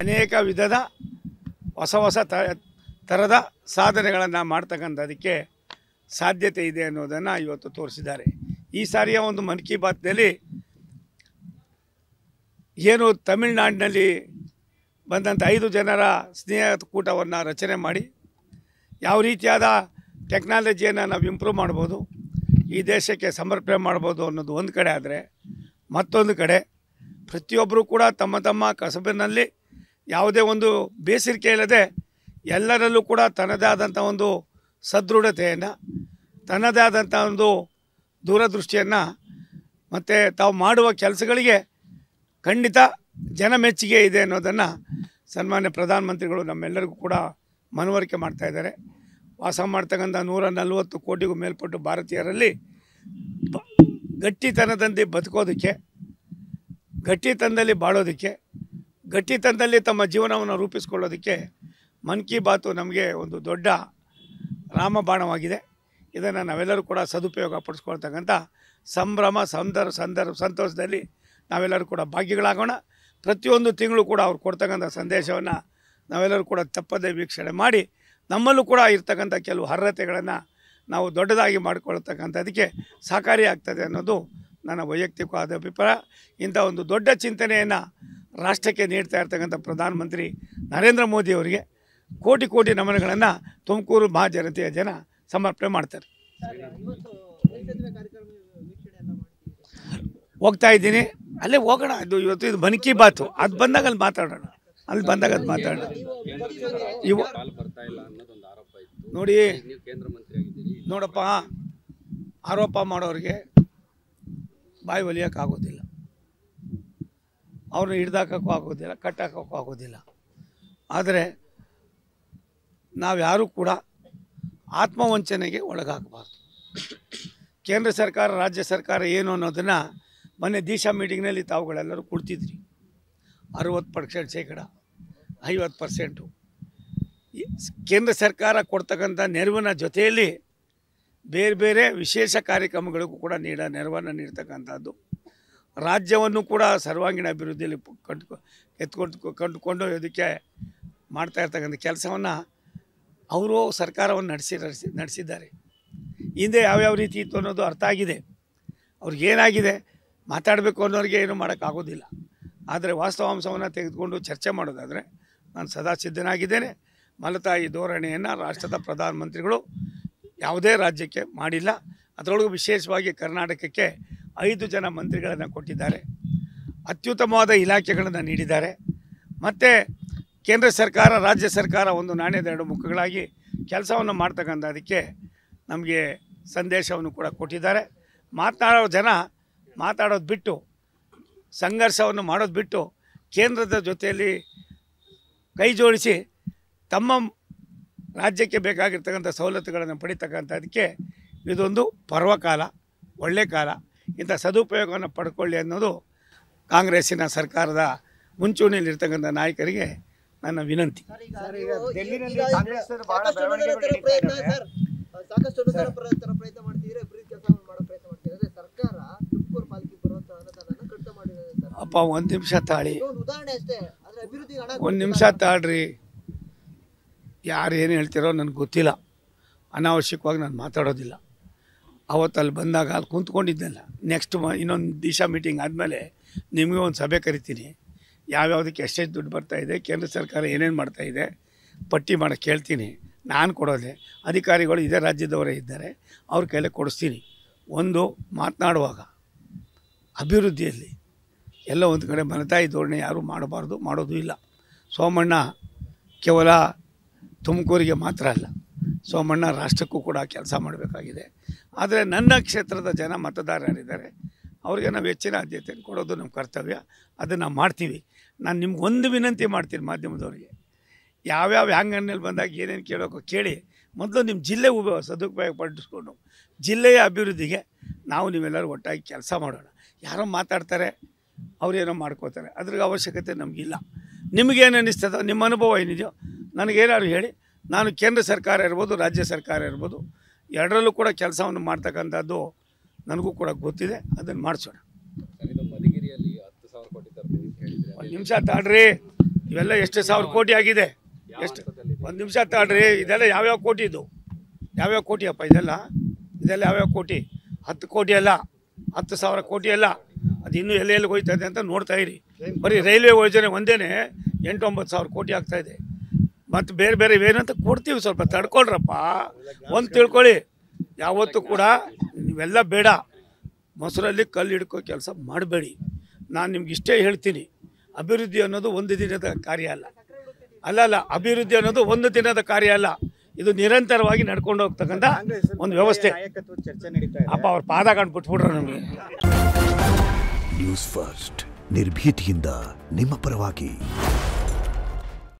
ಅನೇಕ ವಿಧದ ಹೊಸ ಥರದ ಸಾಧನೆಗಳನ್ನು ಮಾಡ್ತಕ್ಕಂಥದಕ್ಕೆ ಸಾಧ್ಯತೆ ಇದೆ ಅನ್ನೋದನ್ನು ಇವತ್ತು ತೋರಿಸಿದ್ದಾರೆ. ಈ ಸಾರಿಯ ಒಂದು ಮನ್ ಕಿ ಬಾತ್ನಲ್ಲಿ ಏನು ತಮಿಳುನಾಡಿನಲ್ಲಿ ಬಂದಂಥ 5 ಜನರ ಸ್ನೇಹ ಕೂಟವನ್ನು ರಚನೆ ಮಾಡಿ ಯಾವ ರೀತಿಯಾದ ಟೆಕ್ನಾಲಜಿಯನ್ನು ನಾವು ಇಂಪ್ರೂವ್ ಮಾಡ್ಬೋದು, ಈ ದೇಶಕ್ಕೆ ಸಮರ್ಪಣೆ ಮಾಡ್ಬೋದು ಅನ್ನೋದು ಒಂದು ಕಡೆ ಆದರೆ, ಮತ್ತೊಂದು ಕಡೆ ಪ್ರತಿಯೊಬ್ಬರೂ ಕೂಡ ತಮ್ಮ ತಮ್ಮ ಕಸಬಿನಲ್ಲಿ ಯಾವುದೇ ಒಂದು ಬೇಸರಿಕೆ ಇಲ್ಲದೆ ಎಲ್ಲರಲ್ಲೂ ಕೂಡ ತನ್ನದೇ ಆದಂಥ ಒಂದು ಸದೃಢತೆಯನ್ನು, ತನ್ನದೇ ಆದಂಥ ಒಂದು ದೂರದೃಷ್ಟಿಯನ್ನು ಮತ್ತು ತಾವು ಮಾಡುವ ಕೆಲಸಗಳಿಗೆ ಖಂಡಿತ ಜನ ಮೆಚ್ಚುಗೆ ಇದೆ ಅನ್ನೋದನ್ನು ಸನ್ಮಾನ್ಯ ಪ್ರಧಾನಮಂತ್ರಿಗಳು ನಮ್ಮೆಲ್ಲರಿಗೂ ಕೂಡ ಮನವರಿಕೆ ಮಾಡ್ತಾಯಿದ್ದಾರೆ. ವಾಸ ಮಾಡ್ತಕ್ಕಂಥ 140 ಕೋಟಿಗೂ ಮೇಲ್ಪಟ್ಟು ಭಾರತೀಯರಲ್ಲಿ ಗಟ್ಟಿತನದಲ್ಲಿ ಬದುಕೋದಕ್ಕೆ, ಗಟ್ಟಿತನದಲ್ಲಿ ಬಾಳೋದಕ್ಕೆ, ಗಟ್ಟಿತನದಲ್ಲಿ ತಮ್ಮ ಜೀವನವನ್ನು ರೂಪಿಸ್ಕೊಳ್ಳೋದಕ್ಕೆ ಮನ್ ಕಿ ಬಾತು ನಮಗೆ ಒಂದು ದೊಡ್ಡ ರಾಮಬಾಣವಾಗಿದೆ. ಇದನ್ನು ನಾವೆಲ್ಲರೂ ಕೂಡ ಸದುಪಯೋಗ ಪಡಿಸ್ಕೊಳ್ತಕ್ಕಂಥ ಸಂಭ್ರಮ ಸಂತೋಷದಲ್ಲಿ ನಾವೆಲ್ಲರೂ ಕೂಡ ಭಾಗಿಗಳಾಗೋಣ. ಪ್ರತಿಯೊಂದು ತಿಂಗಳು ಕೂಡ ಅವ್ರು ಕೊಡ್ತಕ್ಕಂಥ ಸಂದೇಶವನ್ನು ನಾವೆಲ್ಲರೂ ಕೂಡ ತಪ್ಪದೇ ವೀಕ್ಷಣೆ ಮಾಡಿ ನಮ್ಮಲ್ಲೂ ಕೂಡ ಇರ್ತಕ್ಕಂಥ ಕೆಲವು ಅರ್ಹತೆಗಳನ್ನು ನಾವು ದೊಡ್ಡದಾಗಿ ಮಾಡಿಕೊಳ್ತಕ್ಕಂಥದಕ್ಕೆ ಸಹಕಾರಿಯಾಗ್ತದೆ ಅನ್ನೋದು ನನ್ನ ವೈಯಕ್ತಿಕವಾದ ಅಭಿಪ್ರಾಯ. ಇಂಥ ಒಂದು ದೊಡ್ಡ ಚಿಂತನೆಯನ್ನು ರಾಷ್ಟ್ರಕ್ಕೆ ನೀಡ್ತಾ ಇರ್ತಕ್ಕಂಥ ಪ್ರಧಾನಮಂತ್ರಿ ನರೇಂದ್ರ ಮೋದಿಯವರಿಗೆ ಕೋಟಿ ಕೋಟಿ ನಮನಗಳನ್ನು ತುಮಕೂರು ಮಹಾಜನತೆಯ ಜನ ಸಮರ್ಪಣೆ ಮಾಡ್ತಾರೆ. ಹೋಗ್ತಾ ಇದ್ದೀನಿ, ಅಲ್ಲೇ ಹೋಗೋಣ. ಇದು ಇವತ್ತು ಇದು ಮನ್ ಕಿ ಬಾತು, ಅದು ಬಂದಾಗ ಅಲ್ಲಿ ಮಾತಾಡೋಣ, ಅಲ್ಲಿ ಬಂದಾಗ ಅದು ಮಾತಾಡೋಣ. ನೋಡಿ ನೋಡಪ್ಪ, ಆರೋಪ ಮಾಡೋರಿಗೆ ಬಾಯಿ ಒಲಿಯೋಕ್ಕಾಗೋದಿಲ್ಲ, ಅವ್ರನ್ನ ಹಿಡ್ದಾಕೋಕ್ಕೂ ಆಗೋದಿಲ್ಲ, ಕಟ್ಟಾಕೋಕ್ಕೂ ಆಗೋದಿಲ್ಲ. ಆದರೆ ನಾವು ಯಾರೂ ಕೂಡ ಆತ್ಮವಂಚನೆಗೆ ಒಳಗಾಗಬಾರ್ದು. ಕೇಂದ್ರ ಸರ್ಕಾರ, ರಾಜ್ಯ ಸರ್ಕಾರ ಏನು ಅನ್ನೋದನ್ನು ಮೊನ್ನೆ ದಿಶಾ ಮೀಟಿಂಗ್ನಲ್ಲಿ ತಾವುಗಳೆಲ್ಲರೂ ಕೊಡ್ತಿದ್ರಿ. 60% ಶೇಕಡ, 50%. ಕೇಂದ್ರ ಸರ್ಕಾರ ಕೊಡ್ತಕ್ಕಂಥ ನೆರವಿನ ಜೊತೆಯಲ್ಲಿ ಬೇರೆ ಬೇರೆ ವಿಶೇಷ ಕಾರ್ಯಕ್ರಮಗಳಿಗೂ ಕೂಡ ನೆರವನ್ನು ನೀಡ್ತಕ್ಕಂಥದ್ದು, ರಾಜ್ಯವನ್ನು ಕೂಡ ಸರ್ವಾಂಗೀಣ ಅಭಿವೃದ್ಧಿಯಲ್ಲಿ ಕಂಡುಕೊಂಡು ಇದಕ್ಕೆ ಮಾಡ್ತಾ ಇರ್ತಕ್ಕಂಥ ಕೆಲಸವನ್ನು ಅವರು ಸರ್ಕಾರವನ್ನು ನಡೆಸಿದ್ದಾರೆ. ಹಿಂದೆ ಯಾವ್ಯಾವ ರೀತಿ ಇತ್ತು ಅನ್ನೋದು ಅರ್ಥ ಆಗಿದೆ. ಅವ್ರಿಗೇನಾಗಿದೆ ಮಾತಾಡಬೇಕು ಅನ್ನೋರಿಗೆ ಏನೂ ಮಾಡೋಕ್ಕಾಗೋದಿಲ್ಲ. ಆದರೆ ವಾಸ್ತವಾಂಶವನ್ನು ತೆಗೆದುಕೊಂಡು ಚರ್ಚೆ ಮಾಡೋದಾದರೆ ನಾನು ಸದಾ ಸಿದ್ಧನಾಗಿದ್ದೇನೆ. ಮಲತಾಯಿ ಧೋರಣೆಯನ್ನು ರಾಷ್ಟ್ರದ ಪ್ರಧಾನಮಂತ್ರಿಗಳು ಯಾವುದೇ ರಾಜ್ಯಕ್ಕೆ ಮಾಡಿಲ್ಲ. ಅದರೊಳಗೂ ವಿಶೇಷವಾಗಿ ಕರ್ನಾಟಕಕ್ಕೆ 5 ಜನ ಮಂತ್ರಿಗಳನ್ನು ಕೊಟ್ಟಿದ್ದಾರೆ, ಅತ್ಯುತ್ತಮವಾದ ಇಲಾಖೆಗಳನ್ನು ನೀಡಿದ್ದಾರೆ. ಮತ್ತು ಕೇಂದ್ರ ಸರ್ಕಾರ, ರಾಜ್ಯ ಸರ್ಕಾರ ಒಂದು ನಾಣ್ಯದ 2 ಮುಖಗಳಾಗಿ ಕೆಲಸವನ್ನು ಮಾಡ್ತಕ್ಕಂಥದಕ್ಕೆ ನಮಗೆ ಸಂದೇಶವನ್ನು ಕೂಡ ಕೊಟ್ಟಿದ್ದಾರೆ. ಮಾತನಾಡೋ ಜನ ಮಾತಾಡೋದು ಬಿಟ್ಟು, ಸಂಘರ್ಷವನ್ನು ಮಾಡೋದು ಬಿಟ್ಟು, ಕೇಂದ್ರದ ಜೊತೆಯಲ್ಲಿ ಕೈ ಜೋಡಿಸಿ ತಮ್ಮ ರಾಜ್ಯಕ್ಕೆ ಬೇಕಾಗಿರ್ತಕ್ಕಂಥ ಸವಲತ್ತುಗಳನ್ನು ಪಡಿತಕ್ಕಂಥದಕ್ಕೆ ಇದೊಂದು ಪರ್ವಕಾಲ, ಒಳ್ಳೆಯ ಕಾಲ. ಇಂಥ ಸದುಪಯೋಗವನ್ನು ಪಡ್ಕೊಳ್ಳಿ ಅನ್ನೋದು ಕಾಂಗ್ರೆಸ್ಸಿನ ಸರ್ಕಾರದ ಮುಂಚೂಣಿಯಲ್ಲಿರ್ತಕ್ಕಂಥ ನಾಯಕರಿಗೆ ನನ್ನ ವಿನಂತಿ. ಅಪ್ಪ, ಒಂದು ನಿಮಿಷ ತಾಳಿ, ಒಂದು ನಿಮಿಷ ತಾಳ್ರಿ. ಯಾರು ಏನು ಹೇಳ್ತಿರೋ ನನಗೆ ಗೊತ್ತಿಲ್ಲ. ಅನಾವಶ್ಯಕವಾಗಿ ನಾನು ಮಾತಾಡೋದಿಲ್ಲ. ಅವತ್ತಲ್ಲಿ ಬಂದಾಗ ಅಲ್ಲಿ ಕುಂತ್ಕೊಂಡಿದ್ದೆಲ್ಲ. ನೆಕ್ಸ್ಟ್ ಇನ್ನೊಂದು ದಿಶಾ ಮೀಟಿಂಗ್ ಆದಮೇಲೆ ನಿಮಗೆ ಒಂದು ಸಭೆ ಕರಿತೀನಿ. ಯಾವ್ಯಾವುದಕ್ಕೆ ಎಷ್ಟೆಷ್ಟು ದುಡ್ಡು ಬರ್ತಾಯಿದೆ, ಕೇಂದ್ರ ಸರ್ಕಾರ ಏನೇನು ಮಾಡ್ತಾಯಿದೆ ಪಟ್ಟಿ ಮಾಡೋಕ್ಕೆ ಕೇಳ್ತೀನಿ. ನಾನು ಕೊಡೋದೆ, ಅಧಿಕಾರಿಗಳು ಇದೇ ರಾಜ್ಯದವರೇ ಇದ್ದಾರೆ, ಅವ್ರ ಕೈಲೇ ಕೊಡಿಸ್ತೀನಿ. ಒಂದು ಮಾತನಾಡುವಾಗ ಅಭಿವೃದ್ಧಿಯಲ್ಲಿ ಎಲ್ಲ ಒಂದು ಕಡೆ ಮಲತಾಯಿ ಧೋರಣೆ ಯಾರೂ ಮಾಡಬಾರ್ದು, ಮಾಡೋದು ಇಲ್ಲ. ಸೋಮಣ್ಣ ಕೇವಲ ತುಮಕೂರಿಗೆ ಮಾತ್ರ ಅಲ್ಲ, ಸೋಮಣ್ಣ ರಾಷ್ಟ್ರಕ್ಕೂ ಕೂಡ ಕೆಲಸ ಮಾಡಬೇಕಾಗಿದೆ. ಆದರೆ ನನ್ನ ಕ್ಷೇತ್ರದ ಜನ ಮತದಾರರಿದ್ದಾರೆ, ಅವ್ರಿಗೆ ನಾವು ಹೆಚ್ಚಿನ ಆದ್ಯತೆಯನ್ನು ಕೊಡೋದು ನಮ್ಮ ಕರ್ತವ್ಯ. ಅದನ್ನು ಮಾಡ್ತೀವಿ. ನಾನು ನಿಮ್ಗೆ ಒಂದು ವಿನಂತಿ ಮಾಡ್ತೀನಿ ಮಾಧ್ಯಮದವ್ರಿಗೆ, ಯಾವ್ಯಾವ ಹ್ಯಾಂಗನ್ನಲ್ಲಿ ಬಂದಾಗ ಏನೇನು ಕೇಳೋಕ್ಕೋ ಕೇಳಿ, ಮೊದಲು ನಿಮ್ಮ ಜಿಲ್ಲೆ ಸದುಪಯೋಗ ಪಡಿಸ್ಕೊಂಡು ಜಿಲ್ಲೆಯ ಅಭಿವೃದ್ಧಿಗೆ ನಾವು ನೀವೆಲ್ಲರೂ ಒಟ್ಟಾಗಿ ಕೆಲಸ ಮಾಡೋಣ. ಯಾರೋ ಮಾತಾಡ್ತಾರೆ, ಅವರೇನೋ ಮಾಡ್ಕೋತಾರೆ, ಅದ್ರ ಅವಶ್ಯಕತೆ ನಮಗಿಲ್ಲ. ನಿಮಗೇನು ಅನ್ನಿಸ್ತದೋ, ನಿಮ್ಮ ಅನುಭವ ಏನಿದೆಯೋ ನನಗೇನಾದ್ರು ಹೇಳಿ. ನಾನು ಕೇಂದ್ರ ಸರ್ಕಾರ ಇರ್ಬೋದು, ರಾಜ್ಯ ಸರ್ಕಾರ ಇರ್ಬೋದು, ಎರಡರಲ್ಲೂ ಕೂಡ ಕೆಲಸವನ್ನು ಮಾಡ್ತಕ್ಕಂಥದ್ದು ನನಗೂ ಕೂಡ ಗೊತ್ತಿದೆ. ಅದನ್ನು ಮಾಡಿಸೋಣ. ಒಂದು ನಿಮಿಷ ತಾಳ್ರಿ. ಇವೆಲ್ಲ ಎಷ್ಟು ಸಾವಿರ ಕೋಟಿ ಆಗಿದೆ, ಎಷ್ಟು ಒಂದು ನಿಮಿಷ ತಾಳ್ರಿ. ಇದೆಲ್ಲ ಯಾವ್ಯಾವ ಕೋಟಿ, ಇದು ಯಾವ್ಯಾವ ಕೋಟಿ ಅಪ್ಪ, ಇದೆಲ್ಲ ಯಾವ್ಯಾವ ಕೋಟಿ? 10 ಕೋಟಿ ಅಲ್ಲ, 10,000 ಕೋಟಿ ಅಲ್ಲ, ಅದು ಇನ್ನೂ ಎಲ್ಲೆಲ್ಲಿ ಹೋಯ್ತದೆ ಅಂತ ನೋಡ್ತಾ ಇರಿ. ಬರೀ ರೈಲ್ವೆ ಯೋಜನೆ ಒಂದೇ 8-9 ಸಾವಿರ ಕೋಟಿ ಆಗ್ತಾಯಿದೆ. ಮತ್ತು ಬೇರೆ ಬೇರೆ ಏನಂತ ಕೊಡ್ತೀವಿ, ಸ್ವಲ್ಪ ತಡ್ಕೊಳ್ರಪ್ಪ. ಒಂದು ತಿಳ್ಕೊಳ್ಳಿ, ಯಾವತ್ತೂ ಕೂಡ ನೀವೆಲ್ಲ ಬೇಡ, ಮೊಸರಲ್ಲಿ ಕಲ್ಲು ಹಿಡ್ಕೋ ಕೆಲಸ ಮಾಡಬೇಡಿ. ನಾನು ನಿಮ್ಗೆ ಇಷ್ಟೇ ಹೇಳ್ತೀನಿ, ಅಭಿವೃದ್ಧಿ ಅನ್ನೋದು ಒಂದು ದಿನದ ಕಾರ್ಯ ಅಲ್ಲ. ಅಭಿವೃದ್ಧಿ ಅನ್ನೋದು ಒಂದು ದಿನದ ಕಾರ್ಯ ಅಲ್ಲ, ಇದು ನಿರಂತರವಾಗಿ ನಡ್ಕೊಂಡು ಹೋಗ್ತಕ್ಕಂಥ ಒಂದು ವ್ಯವಸ್ಥೆ. ಅಪ್ಪ ಅವ್ರ ಪಾದ ಕಂಡು ಬಿಟ್ಬಿಟ್ರು ನಮಗೆ. ನ್ಯೂಸ್ ಫಸ್ಟ್, ನಿರ್ಭೀತಿಯಿಂದ ನಿಮ್ಮ ಪರವಾಗಿ.